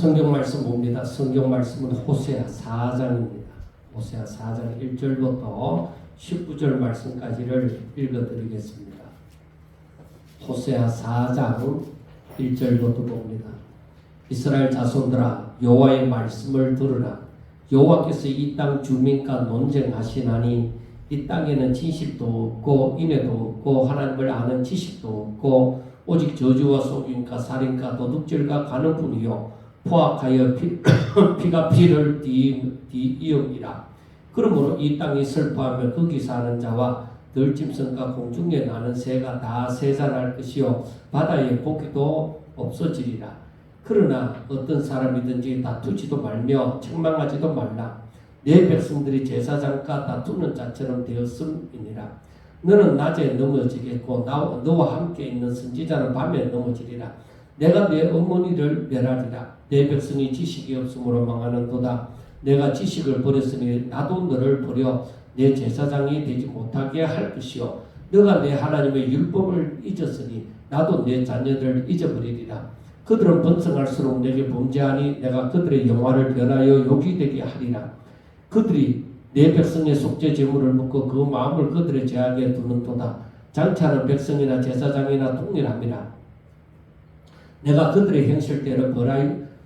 성경 말씀 봅니다. 성경 말씀은 호세아 4장입니다. 호세아 4장 1절부터 19절 말씀까지를 읽어드리겠습니다. 호세아 4장 1절부터 봅니다. 이스라엘 자손들아 여호와의 말씀을 들으라. 여호와께서 이 땅 주민과 논쟁하시나니 이 땅에는 진실도 없고 인애도 없고 하나님을 아는 지식도 없고 오직 저주와 속임과 살인과 도둑질과 가는 뿐이요 포악하여 피가 피를 뒤이음이라. 그러므로 이 땅이 슬퍼하며 거기 사는 자와 들짐승과 공중에 나는 새가 다 세잔할 것이요 바다의 고기도 없어지리라. 그러나 어떤 사람이든지 다투지도 말며 책망하지도 말라. 내 백성들이 제사장과 다투는 자처럼 되었음이니라. 너는 낮에 넘어지겠고 너와 함께 있는 선지자는 밤에 넘어지리라. 내가 내 어머니를 멸하리라. 내 백성이 지식이 없으므로 망하는도다. 내가 지식을 버렸으니 나도 너를 버려 내 제사장이 되지 못하게 할 것이요 너가 내 하나님의 율법을 잊었으니 나도 내 자녀들을 잊어버리리라. 그들은 번성할수록 내게 범죄하니 내가 그들의 영화를 변하여 욕이 되게 하리라. 그들이 내 백성의 속죄 제물을 묻고 그 마음을 그들의 제약에 두는도다. 장차는 백성이나 제사장이나 동일함이라. 내가 그들의 행실대로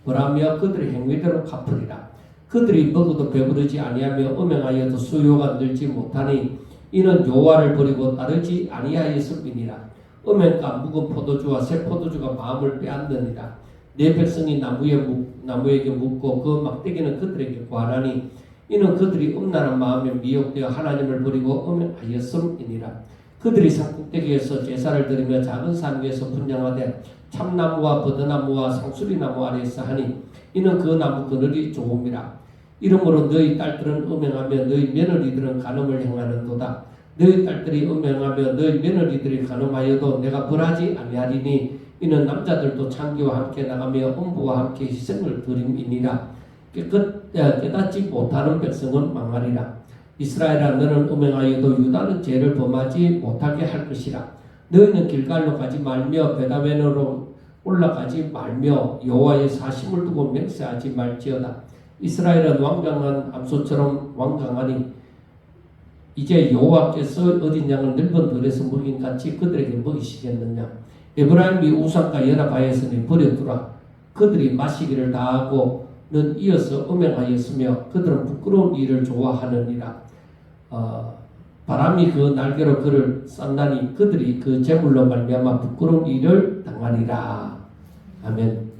벌하며 그들의 행위대로 갚으리라. 그들이 먹어도 배부르지 아니하며 음행하여도 수요가 늘지 못하니 이는 여호와를 버리고 따르지 아니하였음이니라. 음행과 묵은 포도주와 새 포도주가 마음을 빼앗느니라. 내 백성이 나무에게 묻고 그 막대기는 그들에게 관하니 이는 그들이 음란한 마음에 미혹되어 하나님을 버리고 음행하였음이니라. 그들이 산꼭대기에서 제사를 드리며 작은 산 위에서 분향하되 참나무와 버드나무와 상수리나무 아래에서 하니 이는 그 나무 그늘이 좋음이라. 이러므로 너희 딸들은 음행하며 너희 며느리들은 간음을 행하는도다. 너희 딸들이 음행하며 너희 며느리들이 간음하여도 내가 벌하지 아니하리니 이는 남자들도 창기와 함께 나가며 음부와 함께 희생을 드림이니라. 깨닫지 못하는 백성은 망하리라. 이스라엘아 너는 음행하여도 유다는 죄를 범하지 못하게 할 것이라. 너희는 길갈로 가지 말며 베다웬으로 올라가지 말며 여호와의 사심을 두고 맹세하지 말지어다. 이스라엘은 완강한 암소처럼 완강하니 이제 여호와께서 어린 양을 넓은 들에서 먹인 같이 그들에게 먹이시겠느냐. 에브라임이 우상과 연합하였으니 버려두라. 그들이 마시기를 다하고는 이어서 음행하였으며 그들은 부끄러운 일을 좋아하느니라. 바람이 그 날개로 그를 쌌나니 그들이 그 재물로 말미암아 부끄러운 일을 당하리라. 아멘.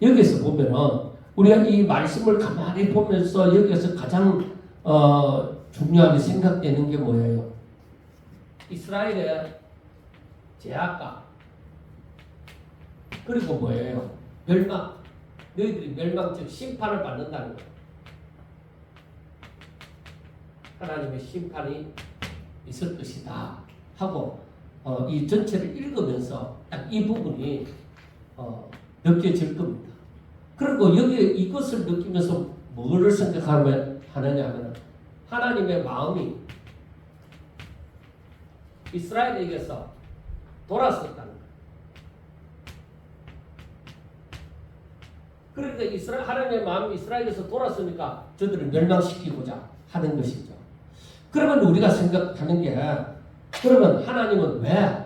여기서 보면은 우리가 이 말씀을 가만히 보면서 여기서 가장 중요하게 생각되는 게 뭐예요? 이스라엘의 제약과 그리고 뭐예요? 멸망. 너희들이 멸망 즉 심판을 받는다는 거예요. 하나님의 심판이 있을 것이다 하고 이 전체를 읽으면서 딱 이 부분이 느껴질 겁니다. 그리고 여기 이것을 느끼면서 뭐를 생각하느냐 하면 하나님의 마음이 이스라엘에게서 돌았었다는 거예요. 그러니까 하나님의 마음이 이스라엘에서 돌았으니까 저들을 멸망시키고자 하는 것이죠. 그러면 우리가 생각하는 게 그러면 하나님은 왜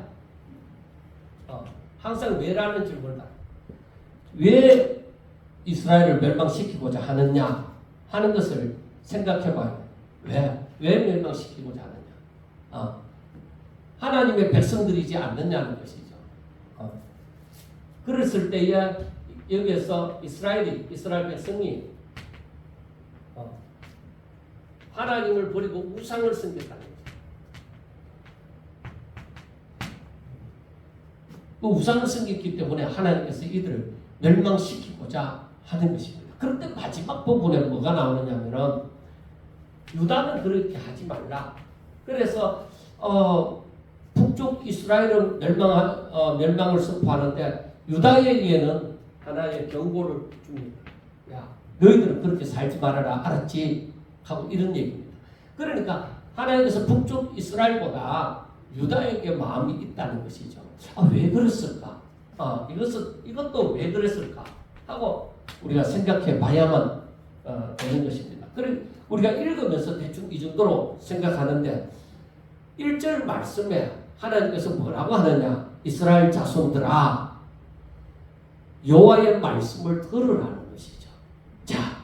항상 왜라는 질문을 왜 이스라엘을 멸망시키고자 하느냐 하는 것을 생각해봐요. 왜 멸망시키고자 하느냐? 하나님의 백성들이지 않느냐는 것이죠. 그랬을 때에 여기에서 이스라엘 백성이 하나님을 버리고 우상을 섬겼다는 거죠. 그 우상을 섬겼기 때문에 하나님께서 이들을 멸망시키고자 하는 것입니다. 그런데 마지막 부분에 뭐가 나오느냐면은 유다는 그렇게 하지 말라. 그래서 북쪽 이스라엘은 멸망을 선포하는데 유다에게는 하나의 경고를 줍니다. 야, 너희들은 그렇게 살지 말아라. 알았지? 하고 이런 얘기입니다. 그러니까 하나님께서 북쪽 이스라엘보다 유다에게 마음이 있다는 것이죠. 왜 그랬을까? 이것도 왜 그랬을까? 하고 우리가 생각해 봐야만 되는 것입니다. 그리고 우리가 읽으면서 대충 이 정도로 생각하는데 1절 말씀에 하나님께서 뭐라고 하느냐? 이스라엘 자손들아 여호와의 말씀을 들으라는 것이죠. 자,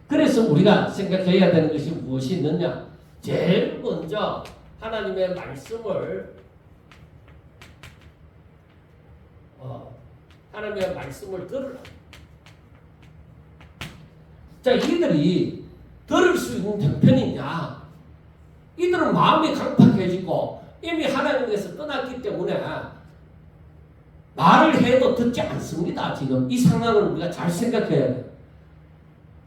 그래서 우리가 생각해야 되는 것이 무엇이 있느냐? 제일 먼저 하나님의 말씀을 들으라. 자, 이들이 들을 수 있는 형편이냐? 이들은 마음이 강팍해지고 이미 하나님께서 떠났기 때문에 말을 해도 듣지 않습니다. 지금 이 상황을 우리가 잘 생각해야 돼요.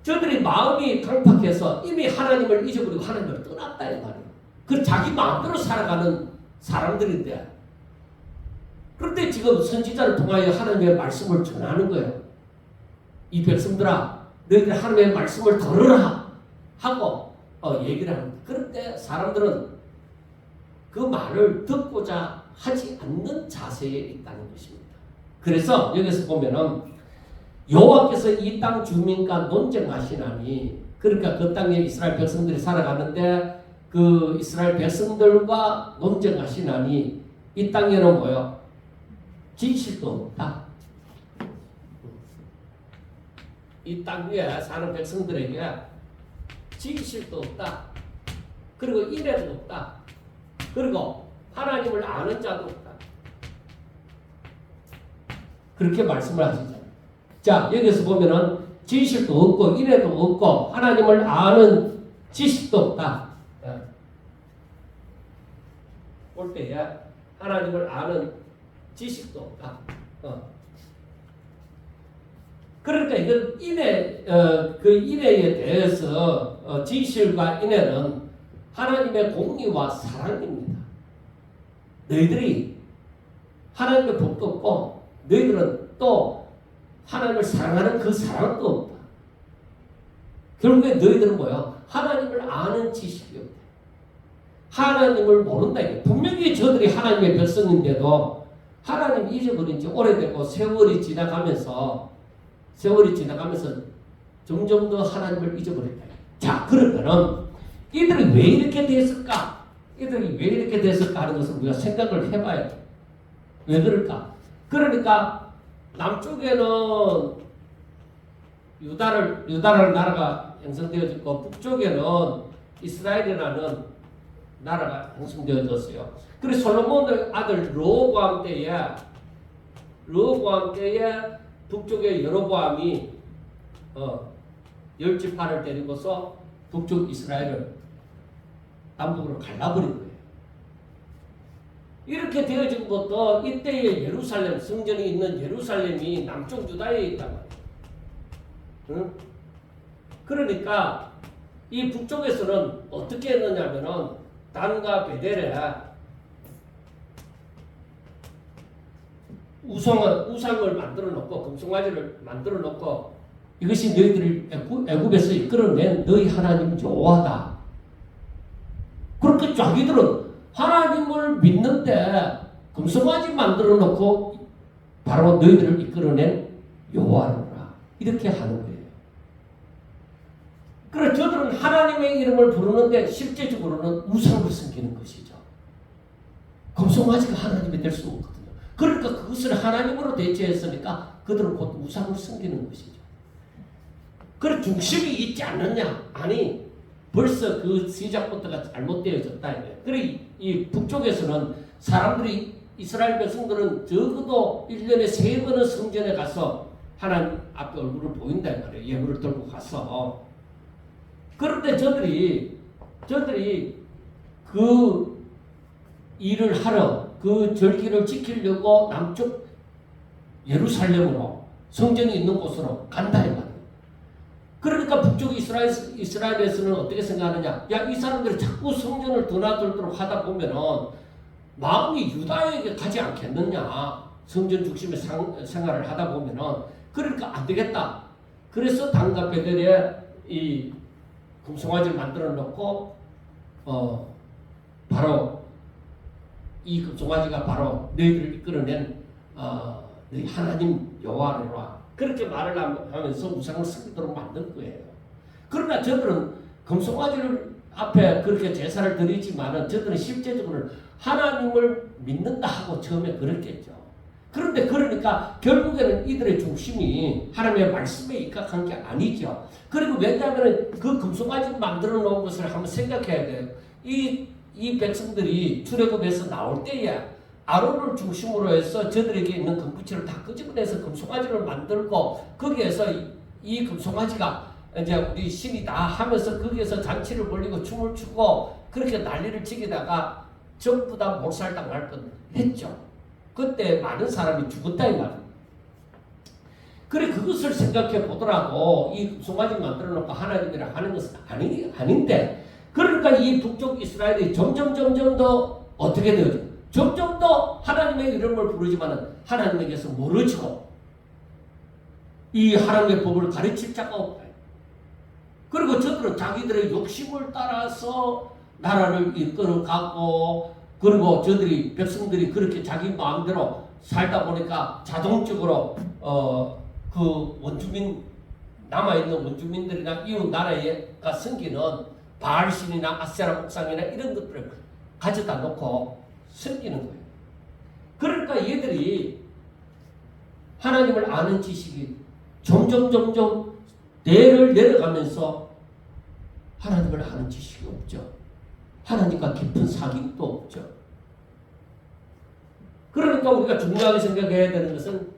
저들이 마음이 강팍해서 이미 하나님을 잊어버리고 하나님을 떠났다 이 말이에요. 그 자기 마음대로 살아가는 사람들인데, 그런데 지금 선지자를 통하여 하나님의 말씀을 전하는 거예요. 이 백성들아, 너희들 하나님의 말씀을 들으라 하고 얘기를 하는 거예요. 그런데 사람들은 그 말을 듣고자 하지 않는 자세에 있다는 것입니다. 그래서 여기서 보면은 여호와께서 이 땅 주민과 논쟁하시나니, 그러니까 그 땅에 이스라엘 백성들이 살아가는데 그 이스라엘 백성들과 논쟁하시나니 이 땅에는 뭐요? 진실도 없다. 이 땅 위에 사는 백성들에게 진실도 없다. 그리고 인애도 없다. 그리고 하나님을 아는 자도 없다. 그렇게 말씀을 하시잖아요. 자, 여기서 보면은 진실도 없고 인애도 없고 하나님을 아는 지식도 없다. 볼 때에 하나님을 아는 지식도 없다. 그러니까 이건 그 인애에 대해서 진실과 인애는 하나님의 공의와 사랑입니다. 너희들이 하나님의 복도 없고 너희들은 또 하나님을 사랑하는 그 사랑도 없다. 결국에 너희들은 뭐야? 하나님을 아는 지식이 없다. 하나님을 모른다. 분명히 저들이 하나님의 백성인데도 하나님 잊어버린 지 오래되고 세월이 지나가면서 점점 더 하나님을 잊어버렸다. 자, 그러면은 이들이 왜 이렇게 됐을까? 하는 것을 우리가 생각을 해봐야 돼. 왜 그럴까? 그러니까 남쪽에는 유다라는 나라가 형성되어졌고 북쪽에는 이스라엘이라는 나라가 형성되어졌어요. 그래서 솔로몬의 아들 르호보암 때에 북쪽의 여로보암이 10지파를 데리고서 북쪽 이스라엘을 남북으로 갈라버린 거예요. 이렇게 되어진 것도 이때의 예루살렘, 성전이 있는 예루살렘이 남쪽 유다에 있단 말이에요. 응? 그러니까 이 북쪽에서는 어떻게 했느냐면은 단과 베델에 우상을 만들어 놓고 금송아지를 만들어 놓고 이것이 너희들을 애굽에서 이끌어낸 너희 하나님 여호와다. 그렇게 자기들은 하나님을 믿는데 금송아지 만들어 놓고 바로 너희들을 이끌어낸 여호와로라 이렇게 하는 거예요. 그래서 저들은 하나님의 이름을 부르는데 실제적으로는 우상을 섬기는 것이죠. 금송아지가 하나님이 될 수 없거든요. 그러니까 그것을 하나님으로 대체했으니까 그들은 곧 우상을 섬기는 것이죠. 그래 중심이 있지 않느냐? 아니, 벌써 그 시작부터가 잘못되어졌다. 그래 이 북쪽에서는 사람들이 이스라엘 백성들은 적어도 1년에 3번은 성전에 가서 하나님 앞에 얼굴을 보인다 말이에요. 예물을 들고 가서. 그런데 저들이 그 일을 하러 그 절기를 지키려고 남쪽 예루살렘으로 성전이 있는 곳으로 간다 이 말이에요. 그러니까 북쪽 이스라엘에서는 어떻게 생각하느냐? 야, 이 사람들이 자꾸 성전을 드나들도록 하다 보면은 마음이 유다에게 가지 않겠느냐? 성전 중심의 생활을 하다 보면은 그러니까 안 되겠다. 그래서 단과 베델에 이 금송아지를 만들어 놓고 바로 이 금송아지가 바로 너희들을 이끌어낸 너희 하나님 여호와로라 그렇게 말을 하면서 우상을 섬기도록 만든 거예요. 그러나 저들은 금송아지를 앞에 그렇게 제사를 드리지만은 저들은 실제적으로 하나님을 믿는다 하고 처음에 그랬겠죠. 그런데 그러니까 결국에는 이들의 중심이 하나님의 말씀에 입각한 게 아니죠. 그리고 왜냐하면 그 금송아지 만들어 놓은 것을 한번 생각해야 돼요. 이 백성들이 출애굽에서 나올 때에 아론을 중심으로 해서 저들에게 있는 금붙이를 다 끄집어내서 금송아지를 만들고 거기에서 이 금송아지가 이제 우리 신이다 하면서 거기에서 잔치를 벌리고 춤을 추고 그렇게 난리를 치기다가 전부 다 몰살당할 뻔했죠. 그때 많은 사람이 죽었다 이 말이에요. 그래 그것을 생각해 보더라도 이 금송아지 만들어 놓고 하나님이라 하는 것은 아닌데 그러니까 이 북쪽 이스라엘이 점점 더 어떻게 되어요? 점점 더 하나님의 이름을 부르지만은 하나님에게서 멀어지고 이 하나님의 법을 가르칠 자가 없다. 그리고 저들은 자기들의 욕심을 따라서 나라를 이끌어가고 그리고 저들이 백성들이 그렇게 자기 마음대로 살다 보니까 자동적으로 그 원주민 남아있는 원주민들이나 이웃 나라에가 섬기는 바알신이나 아세라 목상이나 이런 것들을 가져다 놓고 섬기는 거예요. 그러니까 얘들이 하나님을 아는 지식이 점점 내를 내려가면서 하나님을 아는 지식이 없죠. 하나님과 깊은 사귐도 없죠. 그러니까 우리가 중요하게 생각해야 되는 것은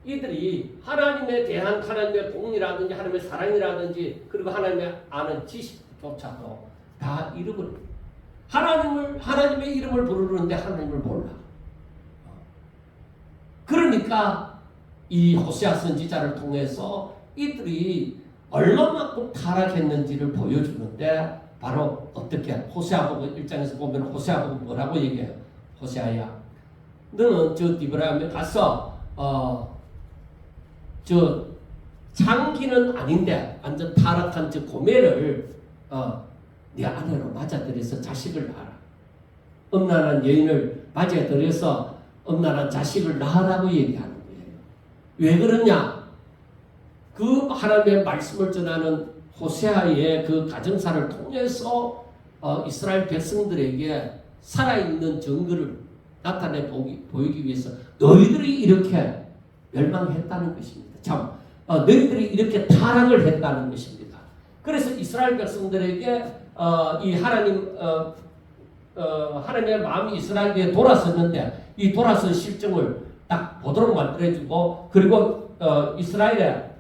이들이 하나님에 대한 하나님의 공이라든지 하나님의 사랑이라든지 그리고 하나님의 아는 지식조차도 다 잃어버려요. 하나님의 이름을 부르는데 하나님을 몰라. 그러니까 이 호세아 선지자를 통해서 이들이 얼마만큼 타락했는지를 보여주는데 바로 어떻게 호세아보고 1장에서 보면 호세아보고 뭐라고 얘기해요? 호세아야 너는 저 디브라임에 가서 저 장기는 아닌데 완전 타락한 저 고멜을 네 아내로 맞아들여서 자식을 낳아라. 음란한 여인을 맞아들여서 음란한 자식을 낳으라고 얘기하는 거예요. 왜 그러냐? 그 하나님의 말씀을 전하는 호세아의 그 가정사를 통해서 이스라엘 백성들에게 살아있는 증거를 나타내 보이기 위해서 너희들이 이렇게 멸망했다는 것입니다. 참 너희들이 이렇게 타락을 했다는 것입니다. 그래서 이스라엘 백성들에게 이 하나님의 마음이 이스라엘에 돌아섰는데 이 돌아선 실정을 딱 보도록 만들어주고 그리고 이스라엘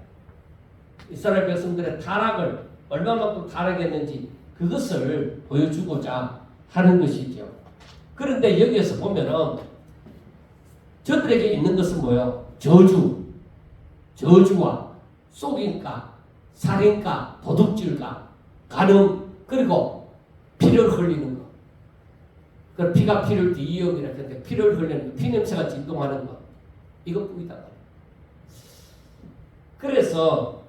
백성들의 타락을 얼마만큼 타락했는지 그것을 보여주고자 하는 것이죠. 그런데 여기에서 보면은 저들에게 있는 것은 뭐예요? 저주와 속임과 살인과 도둑질과 간음 그리고 피를 흘리는 것. 그 피가 피를 뒤이용이라 했는데 피를 흘리는 것, 피 냄새가 진동하는 것 이것뿐이다. 그래서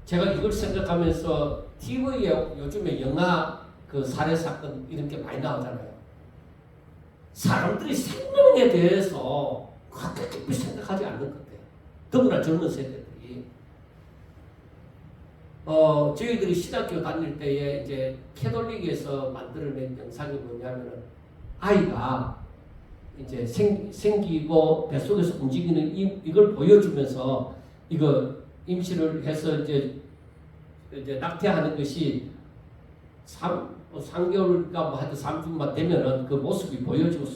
제가 이걸 생각하면서 TV에 요즘에 영화 그 살해 사건 이런 게 많이 나오잖아요. 사람들이 생명에 대해서 그렇게 깊이 생각하지 않는 것 같아요. 더구나 젊은 세대들이. 저희들이 신학교 다닐 때에 이제 캐톨릭에서 만들어낸 영상이 뭐냐면은 아이가 이제 생기고 뱃속에서 움직이는 이걸 보여주면서 이거 임신을 해서 이제 낙태하는 것이 3개월가 뭐 하여튼 3주만 되면은 그 모습이 보여지고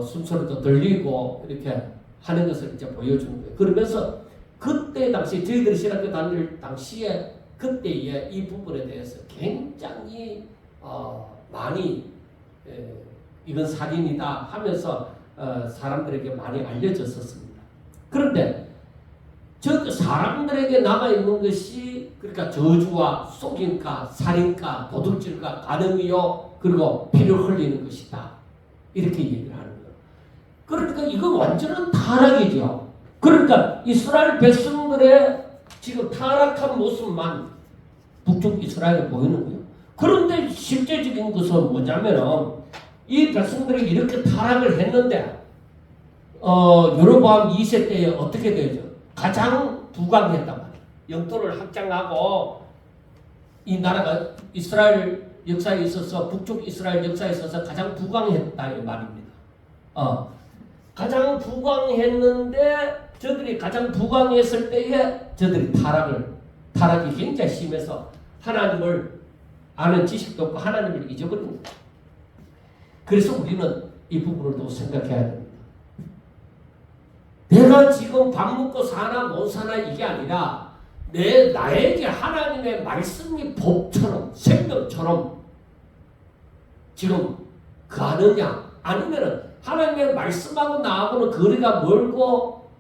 숨소리도 들리고 이렇게 하는 것을 이제 보여주는 거예요. 그러면서 그때 당시 저희들이 신학교 다닐 당시에 그때의 이 부분에 대해서 굉장히 많이 이건 살인이다 하면서 사람들에게 많이 알려졌었습니다. 그런데 저 사람들에게 남아있는 것이 그러니까 저주와 속임과 살인과 도둑질과 간음이요 그리고 피를 흘리는 것이다 이렇게 얘기를 하는 거예요. 그러니까 이건 완전한 타락이죠. 그러니까 이스라엘 백성들의 지금 타락한 모습만 북쪽 이스라엘에 보이는 거예요. 그런데 실제적인 것은 뭐냐면은 이 백성들이 이렇게 타락을 했는데 여로보암 2세 때에 어떻게 되죠? 가장 부강했단 말이에요. 영토를 확장하고 이 나라가 이스라엘 역사에 있어서 북쪽 이스라엘 역사에 있어서 가장 부강했다 이 말입니다. 가장 부강했는데 저들이 가장 부강했을 때에 저들이 타락이 굉장히 심해서 하나님을 아는 지식도 없고 하나님을 잊어버립니다. 그래서 우리는 이 부분을 또 생각해야 됩니다. 내가 지금 밥 먹고 사나 못 사나 이게 아니라 나에게 하나님의 말씀이 법처럼 생명처럼 지금 가느냐 아니면은 하나님의 말씀하고 나하고는 거리가 멀고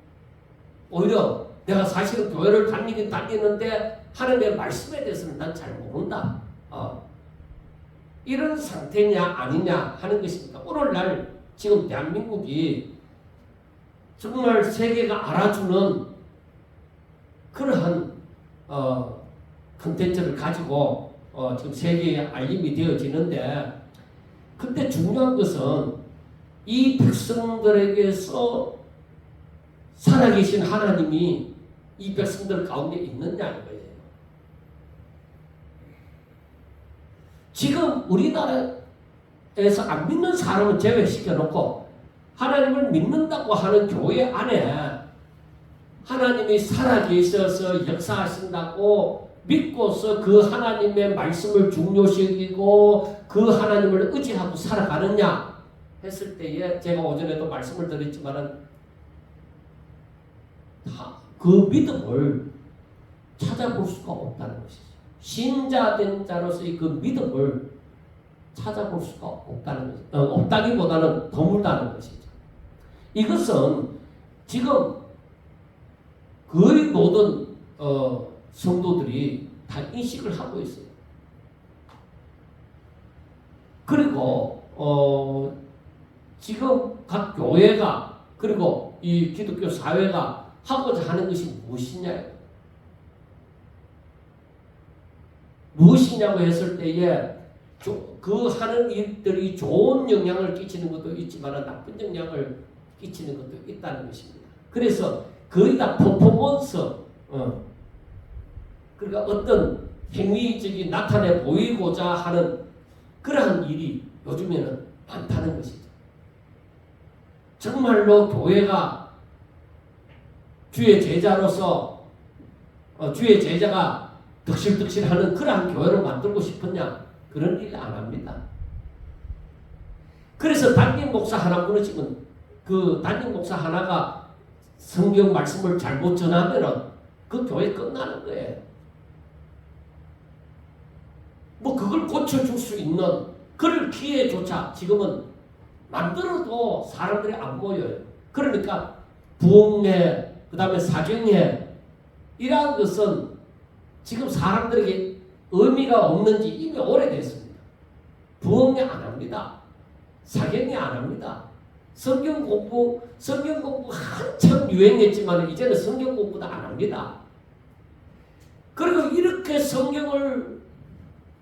오히려 내가 사실은 교회를 다니는데 하나님의 말씀에 대해서는 난 잘 모른다. 이런 상태냐 아니냐 하는 것입니다. 오늘날 지금 대한민국이 정말 세계가 알아주는 그러한 컨텐츠를 가지고 지금 세계에 알림이 되어지는데 근데 중요한 것은 이 백성들에게서 살아계신 하나님이 이 백성들 가운데 있느냐는 거예요. 지금 우리나라에서 안 믿는 사람은 제외시켜놓고 하나님을 믿는다고 하는 교회 안에 하나님이 살아계셔서 역사하신다고 믿고서 그 하나님의 말씀을 중요시하고 그 하나님을 의지하고 살아가느냐 했을 때에 제가 오전에도 말씀을 드렸지만은 그 믿음을 찾아볼 수가 없다는 것이죠. 신자된 자로서의 그 믿음을 찾아볼 수가 없다는 것이죠. 없다기보다는 드물다는 것이죠. 이것은 지금 거의 모든 성도들이 다 인식을 하고 있어요. 그리고 지금 각 교회가 그리고 이 기독교 사회가 하고자 하는 것이 무엇이냐고 했을 때에 그 하는 일들이 좋은 영향을 끼치는 것도 있지만 나쁜 영향을 끼치는 것도 있다는 것입니다. 그래서 거의 다 퍼포먼스 그러니까 어떤 행위적인 나타내 보이고자 하는 그러한 일이 요즘에는 많다는 것이죠. 정말로 교회가 주의 제자로서 주의 제자가 득실득실하는 그러한 교회를 만들고 싶었냐? 그런 일 안 합니다. 그래서 담임 목사 하나 무너지면 그 담임 목사 하나가 성경 말씀을 잘못 전하면은 그 교회 끝나는 거예요. 뭐 그걸 고쳐줄 수 있는 그럴 기회조차 지금은 만들어도 사람들이 안 모여요. 그러니까 부흥회, 그 다음에 사경회 이러한 것은 지금 사람들에게 의미가 없는지 이미 오래됐습니다. 부흥회 안 합니다. 사경회 안 합니다. 성경 공부 한참 유행했지만 이제는 성경 공부도 안 합니다. 그리고 이렇게 성경을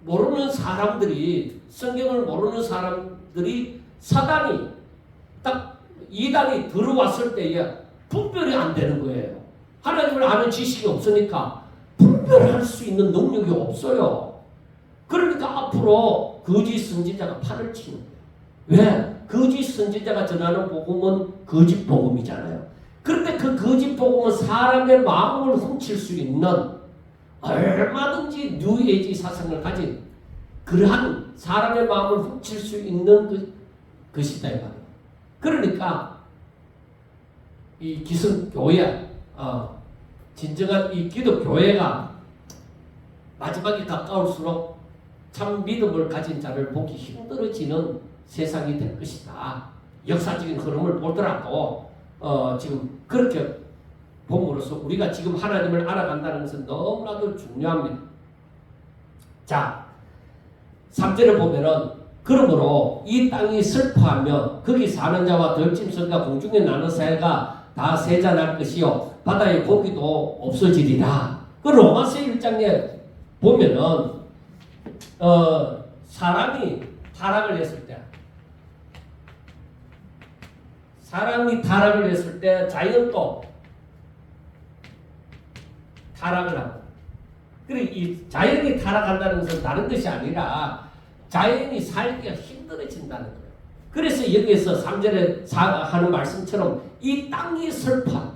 모르는 사람들이 사단이 딱 이단이 들어왔을 때에 분별이 안 되는 거예요. 하나님을 아는 지식이 없으니까 분별할 수 있는 능력이 없어요. 그러니까 앞으로 거짓 선지자가 판을 치는 거예요. 왜? 거짓 선지자가 전하는 복음은 거짓 복음이잖아요. 그런데 그 거짓 복음은 사람의 마음을 훔칠 수 있는 얼마든지 뉴에이지 사상을 가진 그러한 사람의 마음을 훔칠 수 있는 것이다 이 말이에요. 그러니까 이 기성교회 진정한 이 기독교회가 마지막에 가까울수록 참 믿음을 가진 자를 보기 힘들어지는 세상이 될 것이다. 역사적인 흐름을 보더라도 지금 그렇게 봄으로써 우리가 지금 하나님을 알아간다는 것은 너무나도 중요합니다. 자, 3절을 보면은 그러므로 이 땅이 슬퍼하며 거기 사는 자와 들짐승과 공중에 나는 새가 다 세잔할 것이요 바다의 고기도 없어지리라. 그 로마서 1장에 보면은 사람이 타락을 했을 때 사람이 타락을 했을 때 자연도 타락을 하고, 그리고 이 자연이 타락한다는 것은 다른 것이 아니라 자연이 살기가 힘들어진다는 거예요. 그래서 여기에서 3절에 하는 말씀처럼 이 땅이 슬퍼,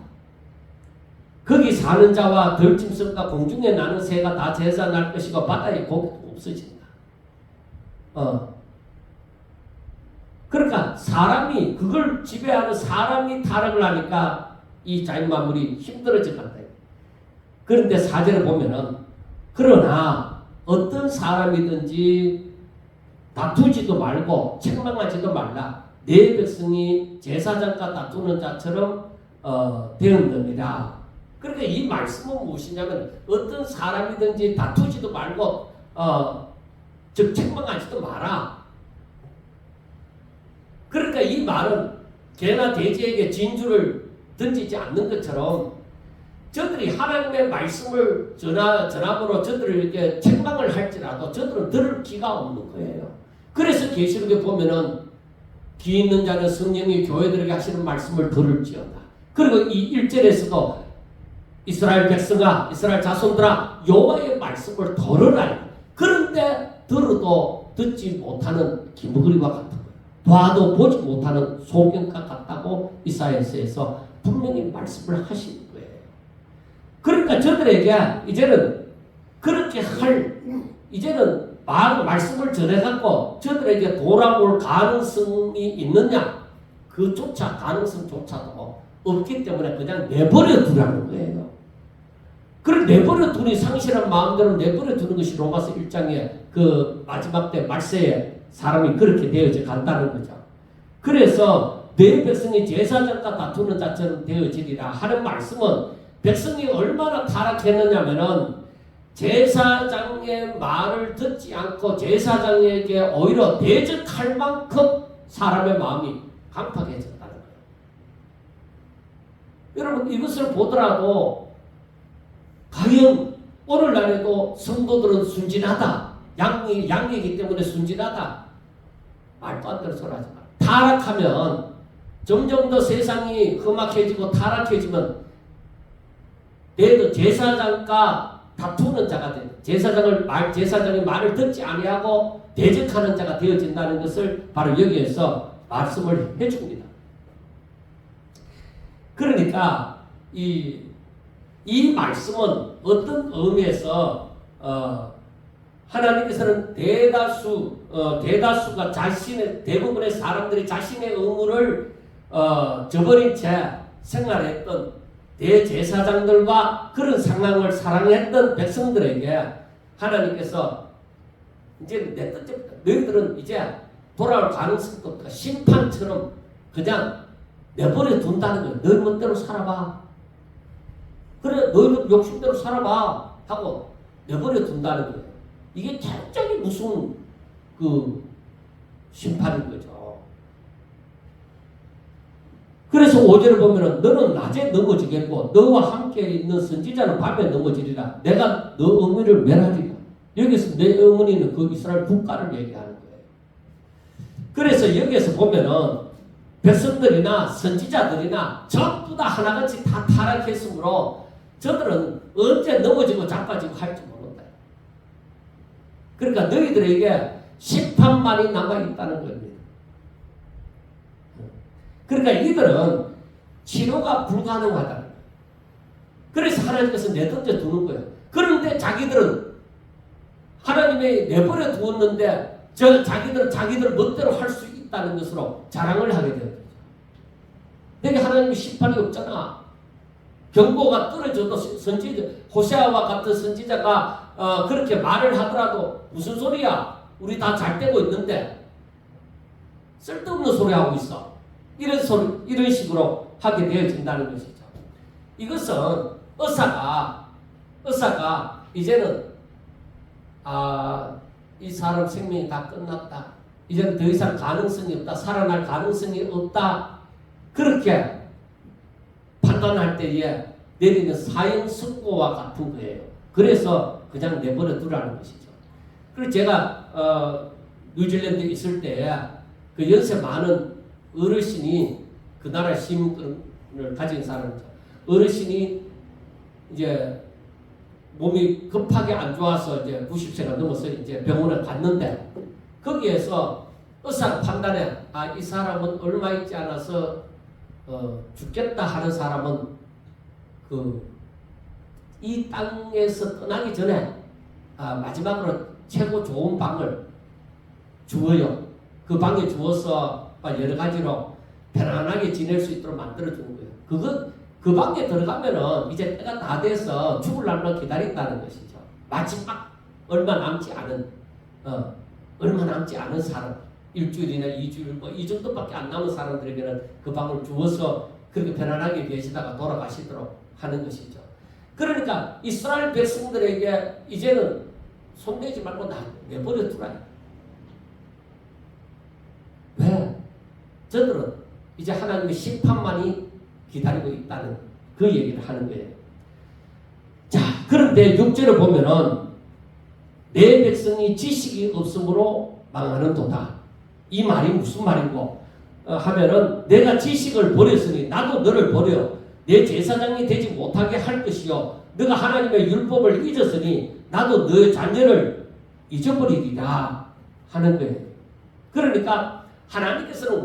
거기 사는 자와 들짐승과 공중에 나는 새가 다 제사날 것이고 바다의 고기도 없어진다. 그러니까 사람이, 그걸 지배하는 사람이 타락을 하니까 이 자연 만물이 힘들어져 간다. 그런데 4절을 보면은, 그러나 어떤 사람이든지 다투지도 말고 책망하지도 말라. 내 백성이 제사장과 다투는 자처럼 되었느니라. 그러니까 이 말씀은 무엇이냐면, 어떤 사람이든지 다투지도 말고 즉 책망하지도 마라. 그러니까 이 말은 개나 돼지에게 진주를 던지지 않는 것처럼 저들이 하나님의 말씀을 전함으로 저들을 이렇게 책망을 할지라도 저들은 들을 기가 없는 거예요. 그래서 계시록에 보면은 귀 있는 자는 성령이 교회들에게 하시는 말씀을 들을지어다. 그리고 이 1절에서도 이스라엘 백성아, 이스라엘 자손들아, 여호와의 말씀을 들으라. 그런데 들어도 듣지 못하는 기무거리와 같은 거예요. 봐도 보지 못하는 소경과 같다고 이사야서에서 분명히 말씀을 하시는 거예요. 그러니까 저들에게 이제는 그렇게 이제는 말씀을 전해갖고 저들에게 돌아올 가능성이 있느냐? 그조차 가능성조차도 없기 때문에 그냥 내버려 두라는 거예요. 그걸 내버려 두니 상실한 마음대로 내버려 두는 것이 로마서 1장의 그 마지막 때 말세에 사람이 그렇게 되어져 간다는 거죠. 그래서 내 백성이 제사장과 다투는 자처럼 되어지리라 하는 말씀은 백성이 얼마나 타락했느냐면은 제사장의 말을 듣지 않고 제사장에게 오히려 대적할 만큼 사람의 마음이 강팍해졌다는 거예요. 여러분, 이것을 보더라도 과연 오늘날에도 성도들은 순진하다, 양이기 때문에 순진하다, 말도 안 되는 소리 하지 마. 타락하면 점점 더 세상이 험악해지고 타락해지면 내도 제사장과 다투는 자가 돼. 제사장의 말을 듣지 아니하고 대적하는 자가 되어진다는 것을 바로 여기에서 말씀을 해줍니다. 그러니까 이 말씀은 어떤 의미에서 하나님께서는 대다수가 대부분의 사람들이 자신의 의무를 저버린 채 생활했던 대제사장들과 그런 상황을 사랑했던 백성들에게 하나님께서 이제 내 뜻대로 너희들은 이제 돌아올 가능성도 없다. 심판처럼 그냥 내버려 둔다는 거예요. 너희 멋대로 살아봐. 그래, 너희들 욕심대로 살아봐 하고 내버려 둔다는 거예요. 이게 굉장히 무서운 그 심판인 거죠. 그래서 5절을 보면은 너는 낮에 넘어지겠고 너와 함께 있는 선지자는 밤에 넘어지리라. 내가 너 어머니를 멸하리라. 여기서 내 어머니는 그 이스라엘 국가를 얘기하는 거예요. 그래서 여기에서 보면은 백성들이나 선지자들이나 전부 다 하나같이 다 타락했으므로 저들은 언제 넘어지고 자빠지고 할지 모른다. 그러니까 너희들에게 심판만이 남아있다는 겁니다. 그러니까 이들은 치료가 불가능하다. 그래서 하나님께서 내던져 두는 거예요. 그런데 자기들은 하나님이 내버려 두었는데 자기들은 자기들 멋대로 할 수 있다는 것으로 자랑을 하게 되는 거죠. 내게 하나님이 심판이 없잖아. 경고가 떨어져도 호세아와 같은 선지자가 그렇게 말을 하더라도 무슨 소리야? 우리 다 잘 되고 있는데 쓸데없는 소리 하고 있어. 이런 식으로 하게 되어진다는 것이죠. 이것은 의사가 이제는 이 사람 생명이 다 끝났다. 이제는 더 이상 가능성이 없다. 살아날 가능성이 없다. 그렇게 판단할 때에 내리는 사형 선고와 같은 거예요. 그래서 그냥 내버려 두라는 것이죠. 그리고 제가 뉴질랜드에 있을 때 그 연세 많은 어르신이 그 나라 시민권을 가진 사람이죠. 어르신이 이제 몸이 급하게 안 좋아서 이제 90세가 넘어서 이제 병원에 갔는데 거기에서 의사가 판단해 이 사람은 얼마 있지 않아서 죽겠다 하는 사람은 이 땅에서 떠나기 전에 마지막으로 최고 좋은 방을 주어요. 그 방에 주어서 여러 가지로 편안하게 지낼 수 있도록 만들어주는 거예요. 그 방에 들어가면은 이제 때가 다 돼서 죽을 날만 기다린다는 것이죠. 마지막 얼마 남지 않은 사람, 일주일이나 2주일 이 정도밖에 안 남은 사람들에게는 그 방을 주어서 그렇게 편안하게 계시다가 돌아가시도록 하는 것이죠. 그러니까 이스라엘 백성들에게 이제는 손대지 말고 내버려 두라. 왜? 저들은 이제 하나님의 심판만이 기다리고 있다는 그 얘기를 하는 거예요. 자, 그런데 6절을 보면은 내 백성이 지식이 없으므로 망하는 도다. 이 말이 무슨 말이고 하면은 내가 지식을 버렸으니 나도 너를 버려 내 제사장이 되지 못하게 할 것이요 너가 하나님의 율법을 잊었으니 나도 너의 자녀를 잊어버리리라 하는 거예요. 그러니까 하나님께서는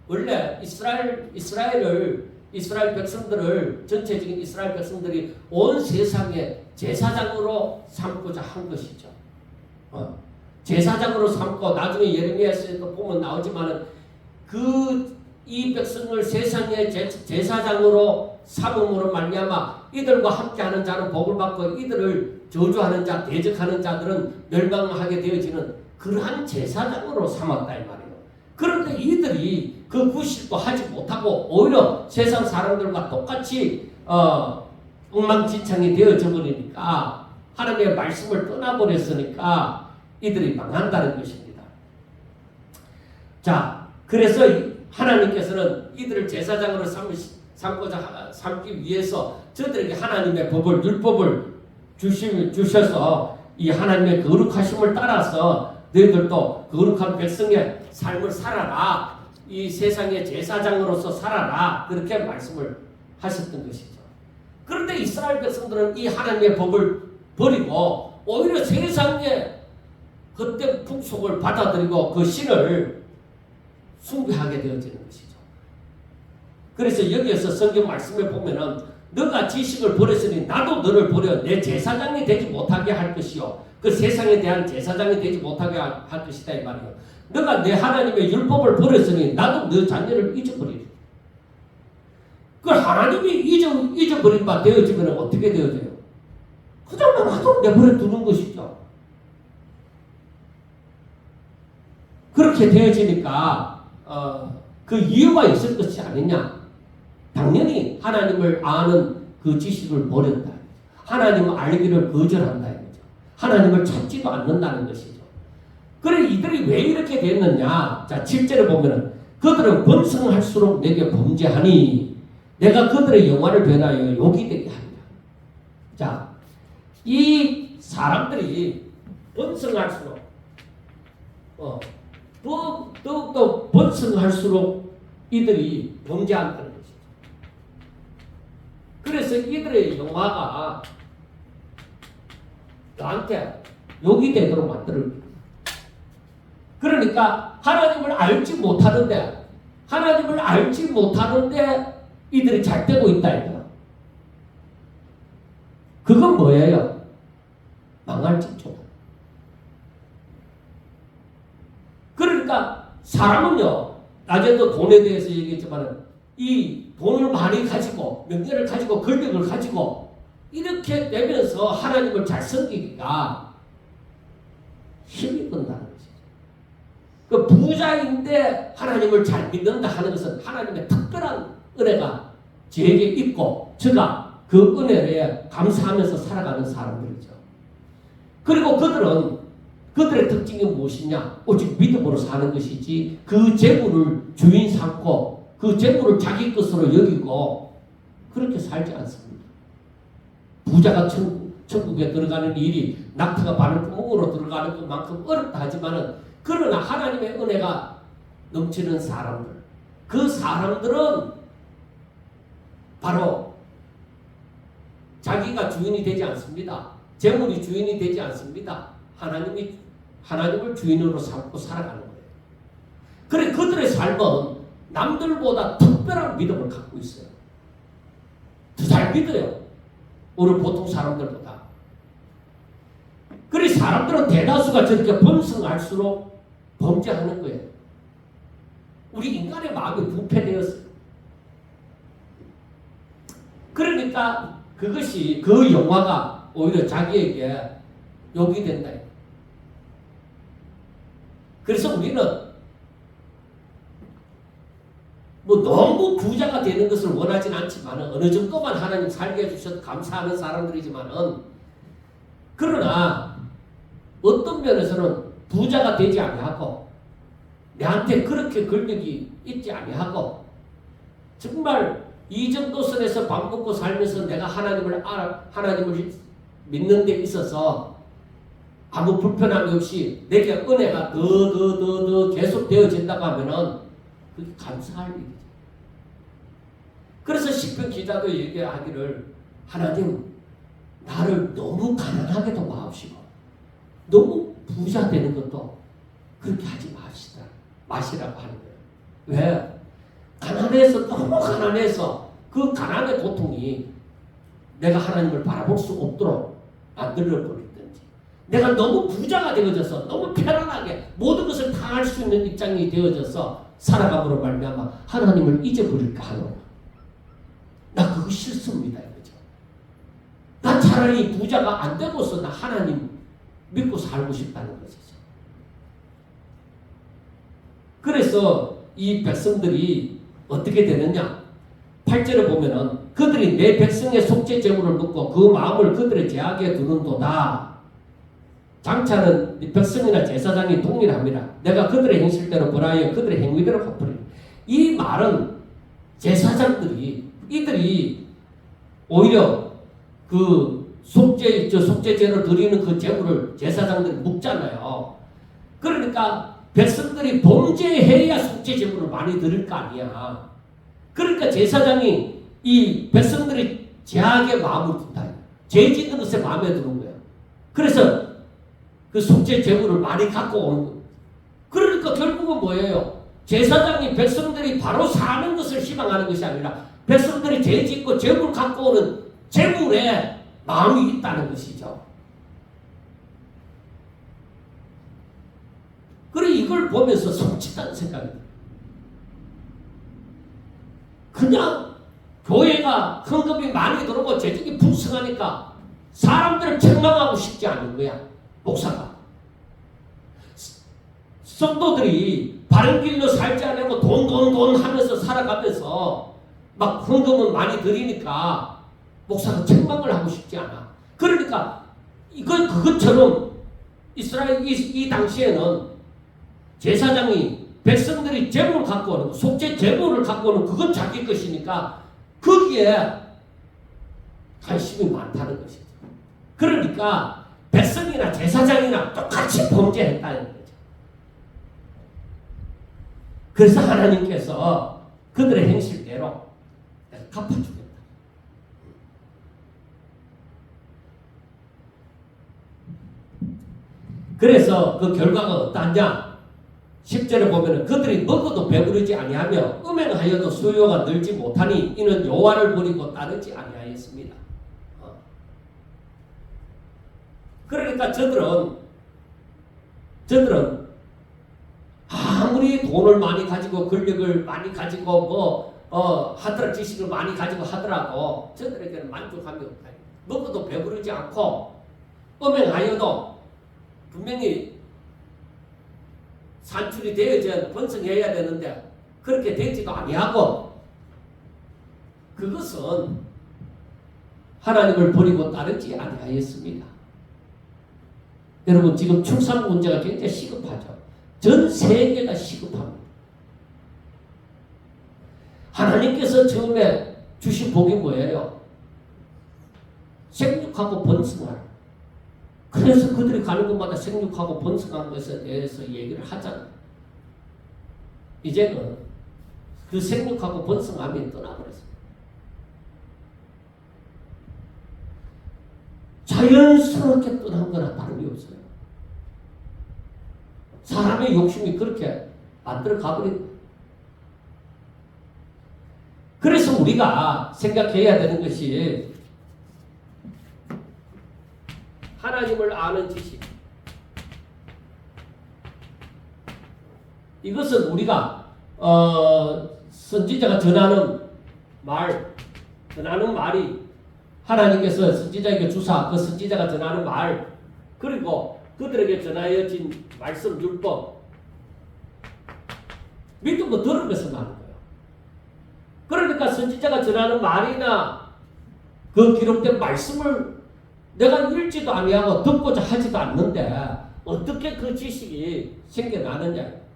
원래 이스라엘 백성들을 전체적인 이스라엘 백성들이 온 세상에 제사장으로 삼고자 한 것이죠. 제사장으로 삼고 나중에 예레미야서에도 보면 나오지만은 이 백성을 세상의 제사장으로 삼음으로 말미암아 이들과 함께하는 자는 복을 받고 이들을 저주하는 자, 대적하는 자들은 멸망하게 되어지는 그러한 제사장으로 삼았다 이 말이에요. 그런데 이들이 그 구실도 하지 못하고 오히려 세상 사람들과 똑같이 엉망진창이 되어져 버리니까 하나님의 말씀을 떠나버렸으니까 이들이 망한다는 것입니다. 자, 그래서 하나님께서는 이들을 제사장으로 삼기 위해서 저들에게 하나님의 법을 율법을 주셔서 이 하나님의 거룩하심을 따라서 너희들도 거룩한 백성의 삶을 살아라. 이 세상의 제사장으로서 살아라. 그렇게 말씀을 하셨던 것이죠. 그런데 이스라엘 백성들은 이 하나님의 법을 버리고 오히려 세상의 헛된 풍속을 받아들이고 그 신을 숭배하게 되어지는 것이죠. 그래서 여기에서 성경 말씀에 보면은 너가 지식을 버렸으니 나도 너를 버려 내 제사장이 되지 못하게 할 것이요 그 세상에 대한 제사장이 되지 못하게 할 것이다 이 말이에요. 너가 내 하나님의 율법을 버렸으니 나도 너 자녀를 잊어버리리. 그 하나님이 잊어버린 바 되어지면 어떻게 되어져요? 그냥 나도 내버려 두는 것이죠. 그렇게 되어지니까 그 이유가 있을 것이 아니냐. 당연히 하나님을 아는 그 지식을 버렸다. 하나님을 알기를 거절한다. 하나님을 찾지도 않는다는 것이죠. 그래 이들이 왜 이렇게 됐느냐. 자 7절에 보면은 그들은 번성할수록 내게 범죄하니 내가 그들의 영화를 변하여 욕이 되게 하리라. 자, 이 사람들이 번성할수록 더욱더 번성할수록 이들이 범죄한다는 것이죠. 그래서 이들의 영화가 나한테 욕이 되도록 만들어요. 그러니까 하나님을 알지 못하는데 이들이 잘 되고 있다 이거야. 그건 뭐예요? 망할 직조다. 그러니까 사람은요, 낮에도 돈에 대해서 얘기했지만 이 돈을 많이 가지고 명예를 가지고 권력을 가지고 이렇게 되면서 하나님을 잘 섬기기가 힘이 든다는 것이죠. 그 부자인데 하나님을 잘 믿는다 하는 것은 하나님의 특별한 은혜가 저에게 있고 제가 그 은혜에 감사하면서 살아가는 사람들이죠. 그리고 그들의 특징이 무엇이냐? 오직 믿음으로 사는 것이지 그 재물을 주인 삼고 그 재물을 자기 것으로 여기고 그렇게 살지 않습니다. 부자가 천국에 들어가는 일이 낙타가 바늘구멍으로 들어가는 것만큼 어렵다 하지만은 그러나 하나님의 은혜가 넘치는 사람들, 그 사람들은 바로 자기가 주인이 되지 않습니다. 재물이 주인이 되지 않습니다. 하나님을 주인으로 삼고 살아가는 거예요. 그래 그들의 삶은 남들보다 특별한 믿음을 갖고 있어요. 더 잘 믿어요. 우리 보통 사람들보다. 그래 사람들은 대다수가 저렇게 번성할수록 범죄하는 거예요. 우리 인간의 마음이 부패되었어요. 그러니까 그것이 그 영화가 오히려 자기에게 욕이 된다. 그래서 우리는 뭐 너무 부자가 되는 것을 원하진 않지만 어느 정도만 하나님 살게 해주셔서 감사하는 사람들이지만은 그러나 어떤 면에서는 부자가 되지 아니하고 내한테 그렇게 권력이 있지 아니하고 정말 이 정도 선에서 밥 먹고 살면서 내가 하나님을 믿는 데 있어서 아무 불편함이 없이 내게 은혜가 더 계속 되어진다고 하면은 그게 감사할 일이죠. 그래서 시편 기자도 얘기하기를 하나님 나를 너무 가난하게도 마옵시고 너무 부자 되는 것도 그렇게 하지 마시라고 하는 거예요. 왜? 가난해서 너무 가난해서 그 가난의 고통이 내가 하나님을 바라볼 수 없도록 만들어버리든지 내가 너무 부자가 되어져서 너무 편안하게 모든 것을 다 할 수 있는 입장이 되어져서 살아감으로 말미암아 하나님을 잊어버릴까 하노. 나 그거 싫습니다. 이거죠. 나 차라리 부자가 안 되고서 나 하나님 믿고 살고 싶다는 것이죠. 그래서 이 백성들이 어떻게 되느냐? 8절에 보면은 그들이 내 백성의 속죄 제물을 묻고 그 마음을 그들의 제약에 두는도다. 장차는 백성이나 제사장이 동일합니다. 내가 그들의 행실대로 벌하여 그들의 행위대로 갚으리라. 이 말은 제사장들이 이들이 오히려 그 속죄제를 드리는 그 제물을 제사장들이 묵잖아요. 그러니까 백성들이 범죄해야 속죄제물을 많이 드릴 거 아니야. 그러니까 제사장이 이 백성들이 제약의 마음을 둔다. 죄 짓는 것에 마음에 드는 거예요. 그래서 그 속죄 제물을 많이 갖고 오는 거예요. 그러니까 결국은 뭐예요? 제사장이 백성들이 바로 사는 것을 희망하는 것이 아니라 백성들이 죄 짓고 제물 갖고 오는 제물에 마음이 있다는 것이죠. 그래 이걸 보면서 속죄다는 생각이 들어요. 그냥 교회가 헌금이 많이 들어오고 재정이 풍성하니까 사람들을 책망하고 싶지 않은 거야. 목사가. 성도들이 바른 길로 살지 않고 돈 하면서 살아가면서 막 헌금은 많이 드리니까 목사가 책망을 하고 싶지 않아. 그러니까 이건 그것처럼 이스라엘 이 당시에는 제사장이 백성들이 제물을 갖고 오는 속죄 제물을 갖고 오는 그건 자기 것이니까 거기에 관심이 많다는 것이죠. 그러니까 백성이나 제사장이나 똑같이 범죄했다는 거죠. 그래서 하나님께서 그들의 행실대로 갚아주겠다. 그래서 그 결과가 어떠하냐? 10절에 보면 그들이 먹어도 배부르지 아니하며 음행하여도 수요가 늘지 못하니 이는 여호와를 버리고 따르지 아니하였습니다. 그러니까 저들은 아무리 돈을 많이 가지고 권력을 많이 가지고 하더라 지식을 많이 가지고 하더라도 저들에게는 만족함이 없다. 먹어도 배부르지 않고 음행하여도 분명히 산출이 되어져 번성해야 되는데 그렇게 되지도 아니하고 그것은 하나님을 버리고 따르지 아니하였습니다. 여러분 지금 출산 문제가 굉장히 시급하죠. 전 세계가 시급합니다. 하나님께서 처음에 주신 복이 뭐예요? 생육하고 번성하라. 그래서 그들이 가는 곳마다 생육하고 번성하는 것에 대해서 얘기를 하잖아요. 이제는 그 생육하고 번성함이 떠나버렸어요. 자연스럽게 떠난 거나 다름이 없어요. 사람의 욕심이 그렇게 만들어 가버린. 그래서 우리가 생각해야 되는 것이 하나님을 아는 지식. 이것은 우리가 선지자가 전하는 말이 하나님께서 선지자에게 주사 그 선지자가 전하는 말 그리고 그들에게 전하여진 말씀 율법 믿음도 들은 것을 말하는 거예요. 그러니까 선지자가 전하는 말이나 그 기록된 말씀을 내가 읽지도 아니하고 듣고자 하지도 않는데 어떻게 그 지식이 생겨나느냐.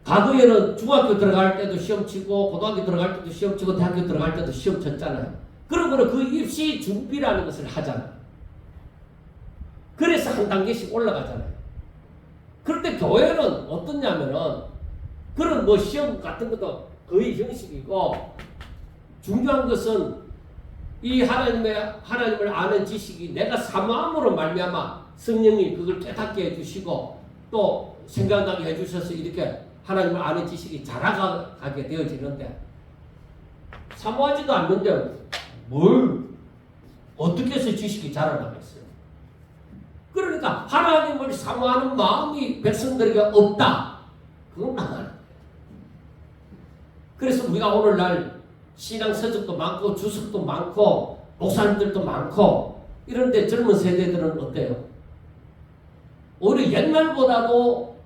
과거에는 중학교 들어갈 때도 시험 치고 고등학교 들어갈 때도 시험 치고 대학교 들어갈 때도 시험 쳤잖아요. 그러고는 그 입시 준비라는 것을 하잖아요. 그래서 한 단계씩 올라가잖아요. 그런데 교회는 어떻냐면은 그런 뭐 시험 같은 것도 거의 형식이고 중요한 것은 이 하나님을 아는 지식이 내가 사모함으로 말미암아 성령이 그걸 깨닫게 해주시고 또 생각나게 해주셔서 이렇게 하나님을 아는 지식이 자라가게 되어지는데 사모하지도 않는데 뭘 어떻게 해서 지식이 자라나겠어요? 그러니까 하나님을 사모하는 마음이 백성들에게 없다. 그건 나가는 거예요. 그래서 우리가 오늘날 신앙 서적도 많고 주석도 많고 목사님들도 많고 이런데 젊은 세대들은 어때요? 오히려 옛날보다도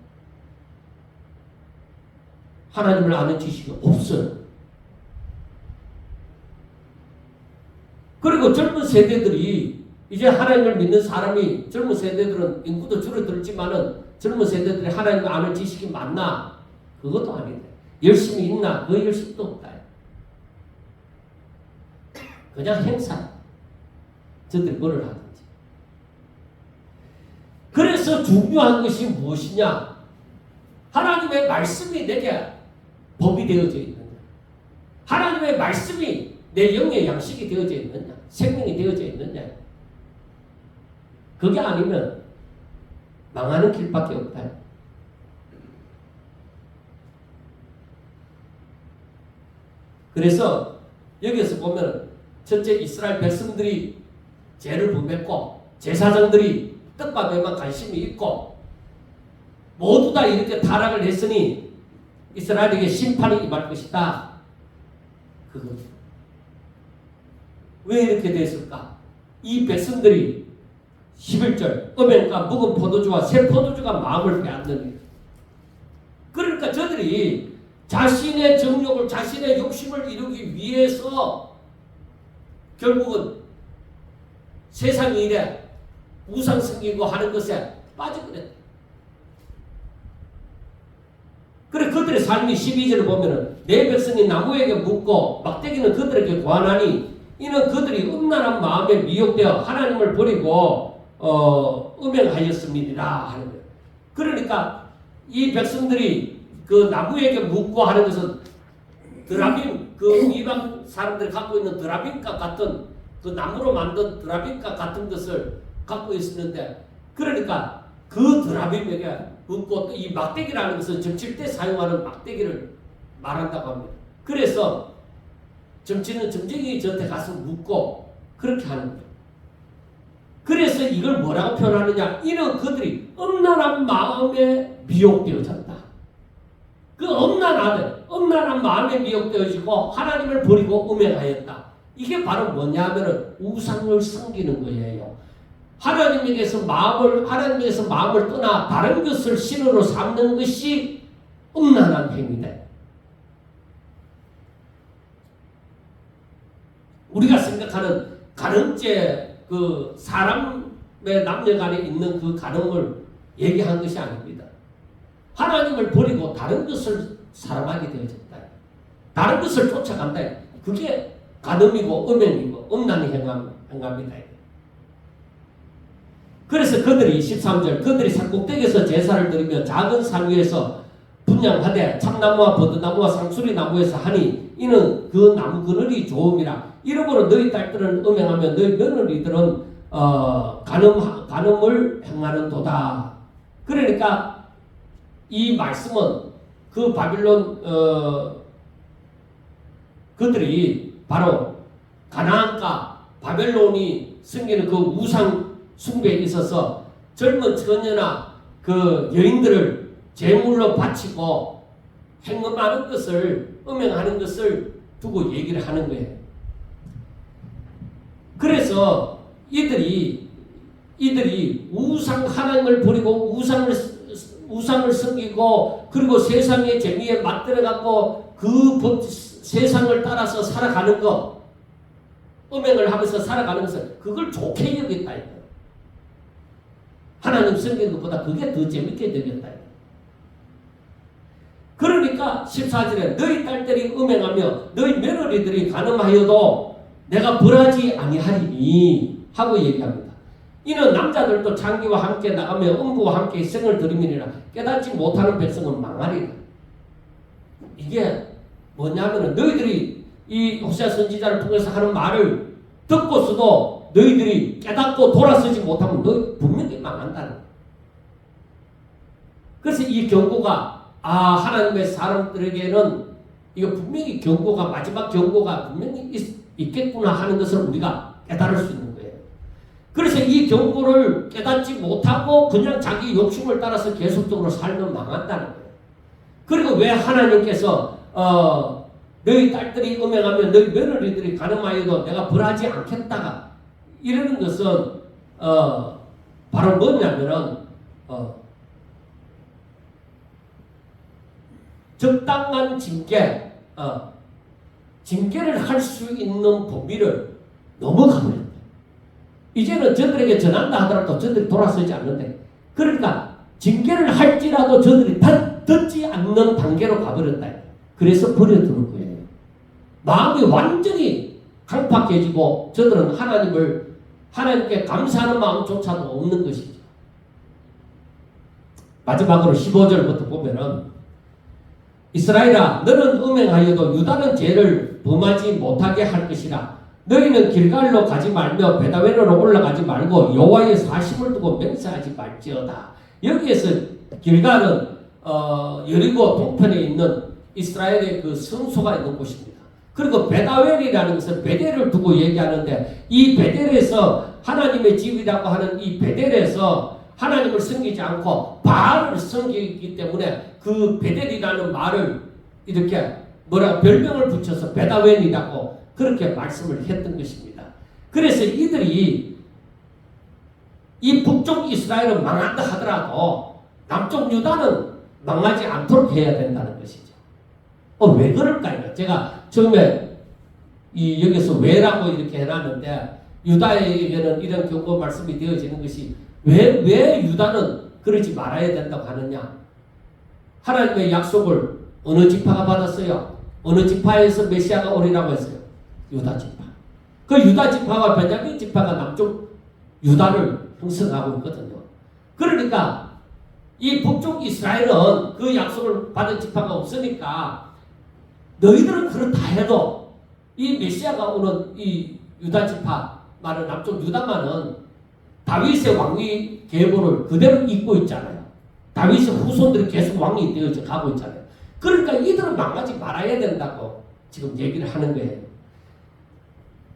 하나님을 아는 지식이 없어요. 그리고 젊은 세대들이 이제 하나님을 믿는 사람이 젊은 세대들은 인구도 줄어들지만은 젊은 세대들이 하나님을 아는 지식이 많나? 그것도 아닌데 열심히 있나? 그 열심도 없다. 그냥 행사. 저들이 뭐를 하든지. 그래서 중요한 것이 무엇이냐? 하나님의 말씀이 내게 법이 되어져 있느냐? 하나님의 말씀이 내 영의 양식이 되어져 있느냐? 생명이 되어져 있느냐? 그게 아니면 망하는 길밖에 없다. 그래서 여기에서 보면 첫째 이스라엘 백성들이 죄를 범했고 제사장들이 떡과 배만 관심이 있고 모두 다 이렇게 타락을 했으니 이스라엘에게 심판이 임할 것이다. 그것. 왜 이렇게 됐을까? 이 백성들이 11절 음행과 묵은 포도주와 새 포도주가 마음을 빼앗는. 그러니까 저들이 자신의 정욕을 자신의 욕심을 이루기 위해서 결국은 세상 일에 우상 섬기고 하는 것에 빠져버렸다. 그래 그들의 삶이 12절을 보면은 내 백성이 나무에게 묻고 막대기는 그들에게 관하니 이는 그들이 음란한 마음에 미혹되어 하나님을 버리고 음행하였습니다 하는 거예요. 그러니까 이 백성들이 그 나무에게 묻고 하는 것은 드라빔 그 이방 사람들이 갖고 있는 드라빔과 같은 그 나무로 만든 드라빔과 같은 것을 갖고 있었는데 그러니까 그 드라빔에게 묻고 또 이 막대기라는 것은 점칠 때 사용하는 막대기를 말한다고 합니다. 그래서 점치는 점쟁이 저한테 가서 묻고 그렇게 하는 거예요. 그래서 이걸 뭐라고 표현하느냐? 이는 그들이 음란한 마음에 미혹되어졌다. 그 음란한 마음에 미혹되어지고 하나님을 버리고 음행하였다. 이게 바로 뭐냐면은 우상을 섬기는 거예요. 하나님에게서 마음을 떠나 다른 것을 신으로 삼는 것이 음란한 행위다. 우리가 생각하는 간음죄, 그 사람의 남녀간에 있는 그 간음을 얘기한 것이 아닙니다. 하나님을 버리고 다른 것을 사랑하게 되어졌다. 다른 것을 쫓아간다. 그게 간음이고 음행이고 음란히 행합니다. 그래서 그들이 13절 그들이 산꼭대기에서 제사를 드리며 작은 산 위에서 분양하되 참나무와 버드나무와 상수리나무에서 하니 이는 그 나무 그늘이 좋음이라. 이러므로 너희 딸들은 음행하며 너희 며느리들은 간음을 행하는도다. 그러니까 이 말씀은 그 바빌론 그들이 바로 가나안과 바벨론이 섬기는 그 우상 숭배에 있어서 젊은 처녀나 그 여인들을 제물로 바치고 행음하는 것을, 음행하는 것을 두고 얘기를 하는 거예요. 그래서 이들이 우상 하나님을 버리고 우상을 섬기고 그리고 세상의 재미에 맞들어갖고 그 세상을 따라서 살아가는 것, 음행을 하면서 살아가는 것을 그걸 좋게 여겼다. 하나님 섬기는 것보다 그게 더 재밌게 여겼다. 그러니까 14절에 너희 딸들이 음행하며 너희 며느리들이 간음하여도 내가 벌하지 아니하리니 하고 얘기합니다. 이는 남자들도 장기와 함께 나가며 음부와 함께 희생을 드림이니라. 깨닫지 못하는 백성은 망하리라. 이게 뭐냐면은 너희들이 이 호세아 선지자를 통해서 하는 말을 듣고서도 너희들이 깨닫고 돌아서지 못하면 너희 분명히 망한다는 거예요. 그래서 이 경고가 하나님의 사람들에게는 이거 분명히 경고가 마지막 경고가 분명히 있겠구나 하는 것을 우리가 깨달을 수 있는 거예요. 그래서 이 경고를 깨닫지 못하고 그냥 자기 욕심을 따라서 계속적으로 살면 망한다는 거예요. 그리고 왜 하나님께서 너희 딸들이 음행하면 너희 며느리들이 간음하여도 내가 벌하지 않겠다가 이러는 것은 바로 뭐냐면은 적당한 징계를 할 수 있는 범위를 넘어가버렸다. 이제는 저들에게 전한다 하더라도 저들이 돌아서지 않는데, 그러니까 징계를 할지라도 저들이 듣지 않는 단계로 가버렸다. 그래서 버려두는 거예요. 마음이 완전히 강팍해지고 저들은 하나님께 감사하는 마음조차도 없는 것이죠. 마지막으로 15절부터 보면은 이스라엘아 너는 음행하여도 유다는 죄를 범하지 못하게 할 것이라. 너희는 길갈로 가지 말며 베다웬으로 올라가지 말고 여호와의 사심을 두고 맹세하지 말지어다. 여기에서 길갈은 여리고 동편에 있는 이스라엘의 그 성소가 있는 곳입니다. 그리고 베다웬이라는 것은 베델을 두고 얘기하는데, 이 베델에서 하나님의 집이라고 하는 이 베델에서 하나님을 섬기지 않고 바알을 섬기기 때문에 그 베델이라는 말을 이렇게 별명을 붙여서 베다웬이라고 그렇게 말씀을 했던 것입니다. 그래서 이들이 이 북쪽 이스라엘은 망한다 하더라도 남쪽 유다는 망하지 않도록 해야 된다는 것이죠. 왜 그럴까요? 제가 처음에 여기서 왜라고 이렇게 해놨는데, 유다에게는 이런 경고 말씀이 되어지는 것이 왜 유다는 그러지 말아야 된다고 하느냐? 하나님의 약속을 어느 지파가 받았어요? 어느 지파에서 메시아가 오리라고 했어요? 유다 지파. 그 유다 지파와 베냐민 지파가 남쪽 유다를 형성하고 있거든요. 그러니까 이 북쪽 이스라엘은 그 약속을 받은 지파가 없으니까 너희들은 그렇다 해도 이 메시아가 오는 이 유다 지파 말은 남쪽 유다만은 다윗의 왕위 계보를 그대로 잇고 있잖아요. 다윗의 후손들이 계속 왕이 되어져 가고 있잖아요. 그러니까 이들은 망하지 말아야 된다고 지금 얘기를 하는 거예요.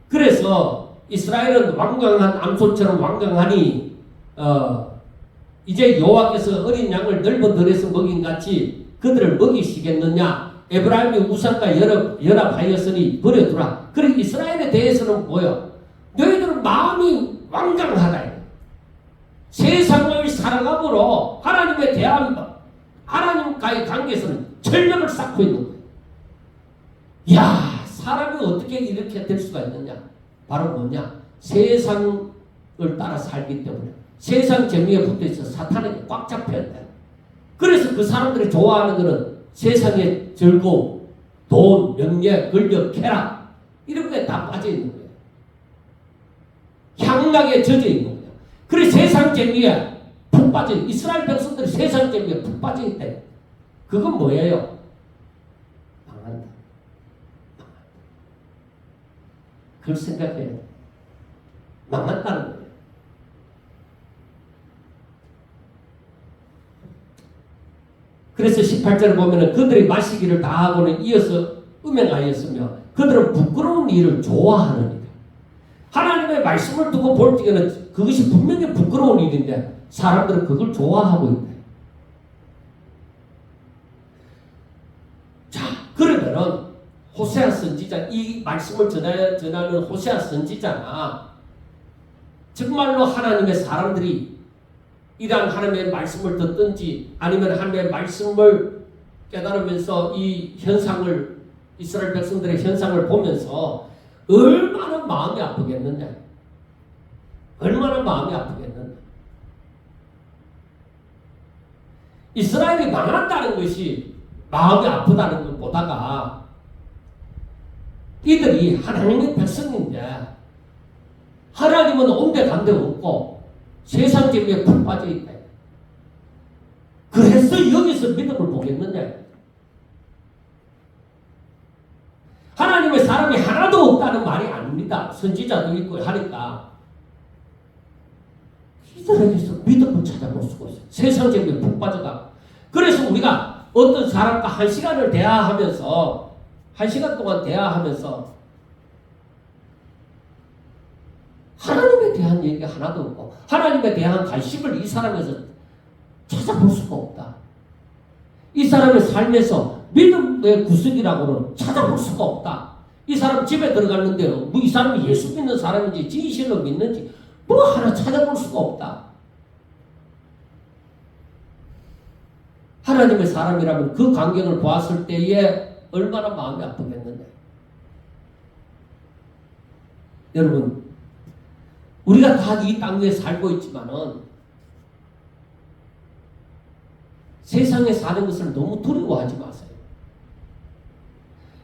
그래서 이스라엘은 완강한 암소처럼 완강하니 이제 여호와께서 어린 양을 넓은 들에서 먹인 같이 그들을 먹이시겠느냐? 에브라임이 우상과 연합하였으니 버려두라. 그래 이스라엘에 대해서는 뭐요? 너희들은 마음이 완강하다. 세상을 살아감으로 하나님에 대한 하나님과의 관계에서는 철벽을 쌓고 있는 거예요. 이야, 사람이 어떻게 이렇게 될 수가 있느냐? 바로 뭐냐? 세상을 따라 살기 때문에 세상 재미에 붙어있어 사탄에게 꽉 잡혀있다. 그래서 그 사람들이 좋아하는 것은 세상의 즐거움, 돈, 명예, 권력, 쾌락 이런 거에 다 빠져있는 거예요. 향락에 젖어있는 거예요. 그래서 세상 재미에 푹 빠져, 이스라엘 백성들이 세상 재미에 푹 빠져있다. 그건 뭐예요? 망한다. 그걸 생각해야 돼. 망한다는 거예요. 그래서 18절을 보면은 그들이 마시기를 다 하고는 이어서 음행하였으며 그들은 부끄러운 일을 좋아하느니라. 하나님의 말씀을 두고 볼 때는 그것이 분명히 부끄러운 일인데 사람들은 그걸 좋아하고 있다. 자, 그러면은 호세아 선지자, 이 말씀을 전하는 호세아 선지자나 정말로 하나님의 사람들이 이러한 하나님의 말씀을 듣든지 아니면 하나님의 말씀을 깨달으면서 이 현상을, 이스라엘 백성들의 현상을 보면서 얼마나 마음이 아프겠느냐. 얼마나 마음이 아프겠느냐. 이스라엘이 망한다는 것이 마음이 아프다는 것보다가 이들이 하나님의 백성인데 하나님은 온데간데 없고 세상 재미에 푹 빠져 있다. 그래서 여기서 믿음을 보겠느냐. 하나님의 사람이 하나도 없다는 말이 아닙니다. 선지자도 있고 하니까 이들에게서 믿음을 찾아볼 수가 있어요. 세상 재미에 푹 빠져가. 그래서 우리가 어떤 사람과 한 시간을 대화하면서 한 시간 동안 대화하면서 하나님에 대한 얘기가 하나도 없고 하나님에 대한 관심을 이 사람에서 찾아볼 수가 없다. 이 사람의 삶에서 믿음의 구석이라고는 찾아볼 수가 없다. 이 사람 집에 들어갔는데 뭐 이 사람이 예수 믿는 사람인지 진실로 믿는지 뭐 하나 찾아볼 수가 없다. 하나님의 사람이라면 그 광경을 보았을 때에 얼마나 마음이 아프겠느냐. 여러분, 우리가 다 이 땅 위에 살고 있지만은 세상에 사는 것을 너무 두려워하지 마세요.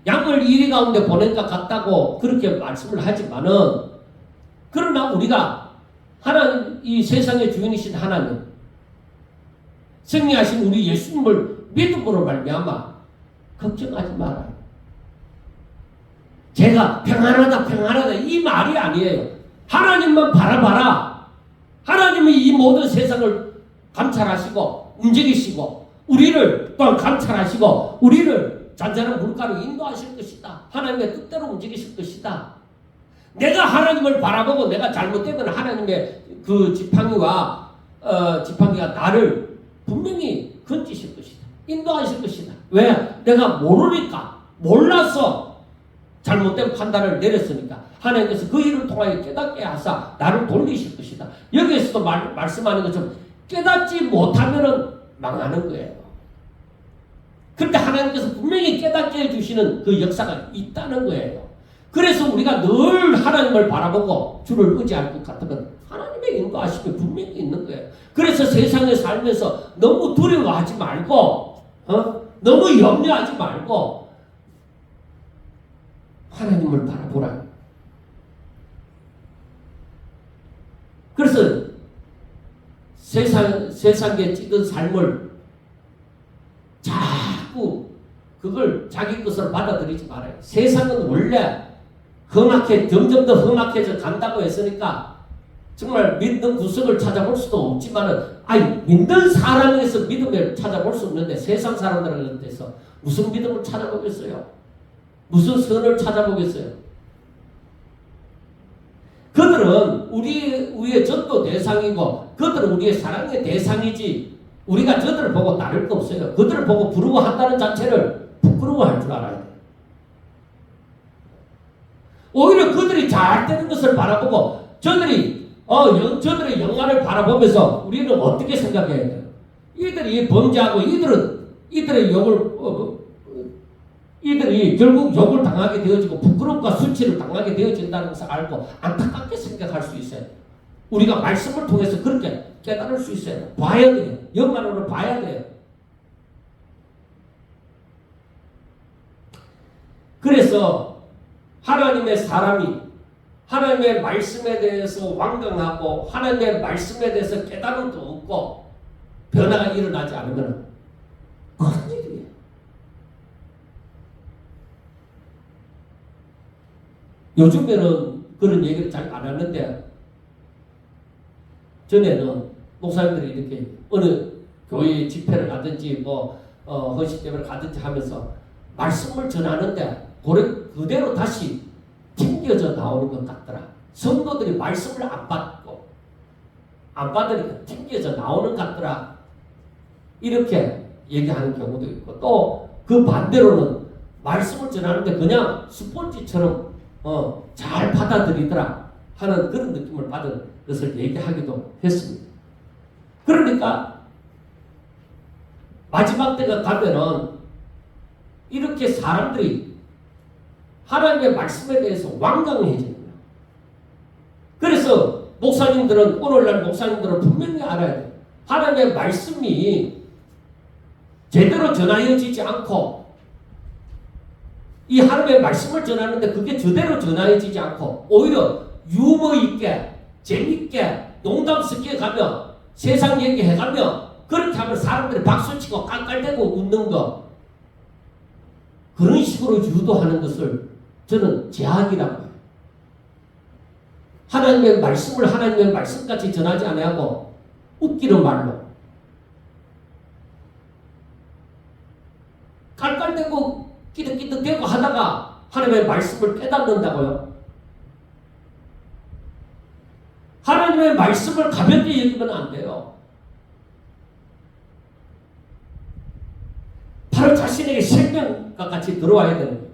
양을 이리 가운데 보낸 것 같다고 그렇게 말씀을 하지만은 그러나 우리가 하나님, 이 세상의 주인이신 하나님, 승리하신 우리 예수님을 믿음으로 말미암아 걱정하지 말아요. 제가 평안하다 이 말이 아니에요. 하나님만 바라봐라. 하나님이 이 모든 세상을 감찰하시고 움직이시고 우리를 또한 감찰하시고 우리를 잔잔한 물가로 인도하실 것이다. 하나님의 뜻대로 움직이실 것이다. 내가 하나님을 바라보고 내가 잘못되면 하나님의 그 지팡이가 나를 분명히 건지실 것이다. 인도하실 것이다. 왜? 내가 모르니까, 몰라서 잘못된 판단을 내렸으니까 하나님께서 그 일을 통하여 깨닫게 하사 나를 돌리실 것이다. 여기에서도 말씀하는 것처럼 깨닫지 못하면 망하는 거예요. 그런데 하나님께서 분명히 깨닫게 해주시는 그 역사가 있다는 거예요. 그래서 우리가 늘 하나님을 바라보고 주를 의지할 것 같으면 하나님의 인도하심이 분명히 있는 거예요. 그래서 세상에 살면서 너무 두려워하지 말고 너무 염려하지 말고 하나님을 바라보라. 그래서 세상에 찌든 삶을 자꾸 그걸 자기 것으로 받아들이지 말아요. 세상은 원래 점점 더 험악해져 간다고 했으니까 정말 믿는 구석을 찾아볼 수도 없지만은 믿는 사람에서 믿음을 찾아볼 수 없는데 세상 사람들에 대해서 무슨 믿음을 찾아보겠어요? 무슨 선을 찾아보겠어요? 그들은 우리의 전도 대상이고 그들은 우리의 사랑의 대상이지 우리가 저들을 보고 따를 거 없어요. 그들을 보고 부러워한다는 자체를 부끄러워할 줄 알아야 돼요. 오히려 그들이 잘 되는 것을 바라보고 저들의 영광을 바라보면서 우리는 어떻게 생각해야 돼요? 이들이 범죄하고 이들이 결국 욕을 당하게 되어지고 부끄러움과 수치를 당하게 되어진다는 것을 알고 안타깝게 생각할 수 있어요. 우리가 말씀을 통해서 그렇게 깨달을 수 있어요. 봐야 돼요. 영광으로 봐야 돼요. 그래서 하나님의 사람이 하나님의 말씀에 대해서 완강하고 하나님의 말씀에 대해서 깨달음도 없고 변화가 일어나지 않으면 무슨 일이에요? 요즘에는 그런 얘기를 잘 안 하는데 전에는 목사님들이 이렇게 어느 교회 집회를 가든지 헌신대회를 가든지 하면서 말씀을 전하는데 그대로 다시 튕겨져 나오는 것 같더라. 성도들이 말씀을 안 받으니까 튕겨져 나오는 것 같더라. 이렇게 얘기하는 경우도 있고, 또 그 반대로는 말씀을 전하는데 그냥 스폰지처럼 잘 받아들이더라 하는 그런 느낌을 받은 것을 얘기하기도 했습니다. 그러니까 마지막 때가 가면은 이렇게 사람들이 하나님의 말씀에 대해서 완강해지는 거예요. 그래서 오늘날 목사님들은 분명히 알아야 돼요. 하나님의 말씀이 제대로 전하여지지 않고, 이 하나님의 말씀을 전하는데 그게 제대로 전하여지지 않고 오히려 유머 있게 재밌게 농담스럽게 가면 세상 얘기해가면 그렇게 하면 사람들이 박수치고 깔깔대고 웃는 거, 그런 식으로 유도하는 것을 저는 제약이라고 해요. 하나님의 말씀까지 전하지 아니하고 웃기는 말로 깔깔대고 끼득끼득대고 하다가 하나님의 말씀을 깨닫는다고요? 하나님의 말씀을 가볍게 여기면 안 돼요. 바로 자신에게 생명과 같이 들어와야 되는 거예요.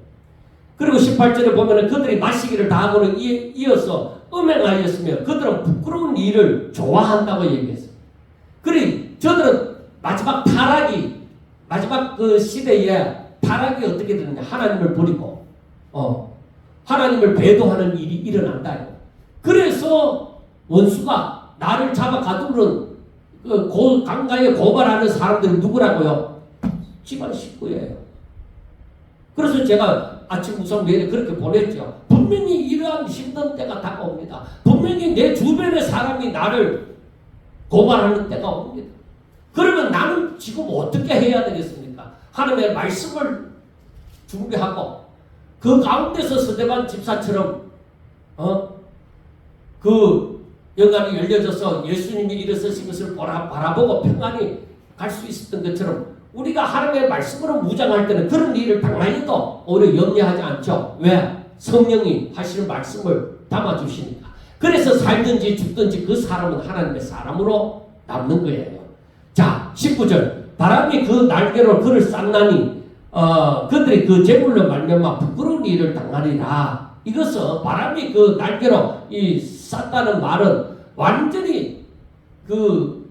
그리고 18절에 보면 그들이 마시기를 다하고는 이어서 음행하였으며 그들은 부끄러운 일을 좋아한다고 얘기했어요. 그래 저들은 마지막 그 시대에 타락이 어떻게 되느냐, 하나님을 버리고 하나님을 배도하는 일이 일어난다. 그래서 원수가 나를 잡아 가두는 강가에 고발하는 사람들이 누구라고요? 집안 식구예요. 그래서 제가 아침 우선 메일에 그렇게 보냈죠. 분명히 이러한 힘든 때가 다가옵니다. 분명히 내 주변의 사람이 나를 고발하는 때가 옵니다. 그러면 나는 지금 어떻게 해야 되겠습니까? 하나님의 말씀을 준비하고 그 가운데서 스데반 집사처럼 그 영안이 열려져서 예수님이 일어서신 것을 바라보고 평안히 갈 수 있었던 것처럼 우리가 하나님의 말씀으로 무장할 때는 그런 일을 당하여도 오히려 염려하지 않죠. 왜? 성령이 하시는 말씀을 담아주시니까. 그래서 살든지 죽든지 그 사람은 하나님의 사람으로 남는 거예요. 자, 19절. 바람이 그 날개로 그를 쌌나니 그들이 그 재물로 말미암아 부끄러운 일을 당하리라. 이것은 바람이 그 날개로 쌌다는 말은 완전히 그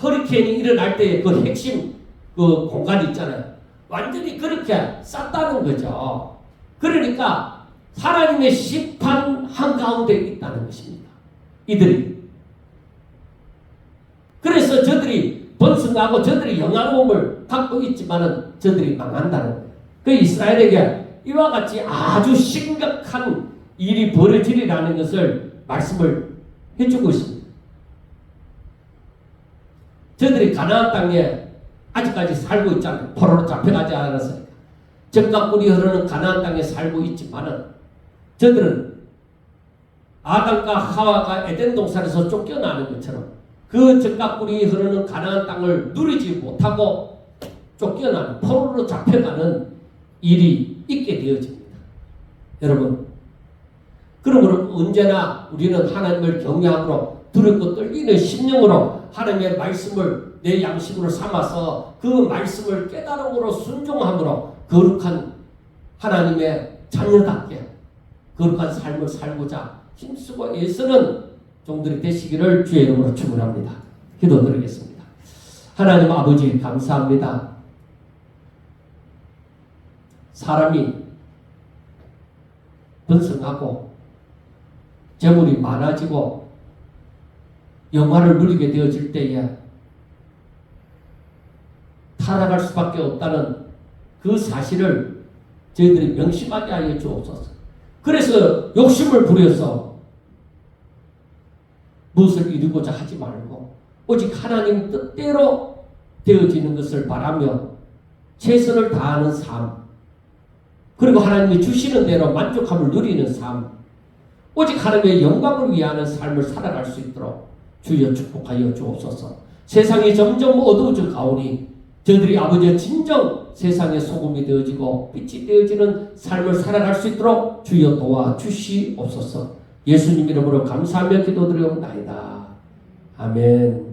허리케인이 일어날 때의 그 핵심 그 공간이 있잖아요. 완전히 그렇게 쌌다는 거죠. 그러니까 하나님의 심판 한가운데 있다는 것입니다. 이들이. 그래서 저들이 번성하고 저들이 영화로움을 갖고 있지만은 저들이 망한다는 거예요. 그 이스라엘에게 이와 같이 아주 심각한 일이 벌어지리라는 것을 말씀을 해주고 있습니다. 저들이 가나안 땅에 아직까지 살고 있잖아요. 포로로 잡혀가지 않았어요. 젖과 꿀이 흐르는 가나안 땅에 살고 있지만은 저들은 아담과 하와가 에덴 동산에서 쫓겨나는 것처럼 그 젖과 꿀이 흐르는 가나안 땅을 누리지 못하고 쫓겨나는, 포로로 잡혀가는 일이 있게 되어집니다. 여러분, 그러므로 언제나 우리는 하나님을 경외함으로 두렵고 떨리는 심령으로 하나님의 말씀을 내 양식으로 삼아서 그 말씀을 깨달음으로 순종함으로 거룩한 하나님의 자녀답게 거룩한 삶을 살고자 힘쓰고 애쓰는 종들이 되시기를 주의 이름으로 축원합니다. 기도드리겠습니다. 하나님 아버지 감사합니다. 사람이 번성하고 재물이 많아지고 영화를 누리게 되어질 때에 타락할 수밖에 없다는 그 사실을 저희들이 명심하게 하여 주옵소서. 그래서 욕심을 부려서 무엇을 이루고자 하지 말고 오직 하나님 뜻대로 되어지는 것을 바라며 최선을 다하는 삶, 그리고 하나님이 주시는 대로 만족함을 누리는 삶, 오직 하나님의 영광을 위하는 삶을 살아갈 수 있도록 주여 축복하여 주옵소서. 세상이 점점 어두워져 가오니 저들이 아버지의 진정 세상의 소금이 되어지고 빛이 되어지는 삶을 살아갈 수 있도록 주여 도와주시옵소서. 예수님 이름으로 감사하며 기도드리옵나이다. 아멘.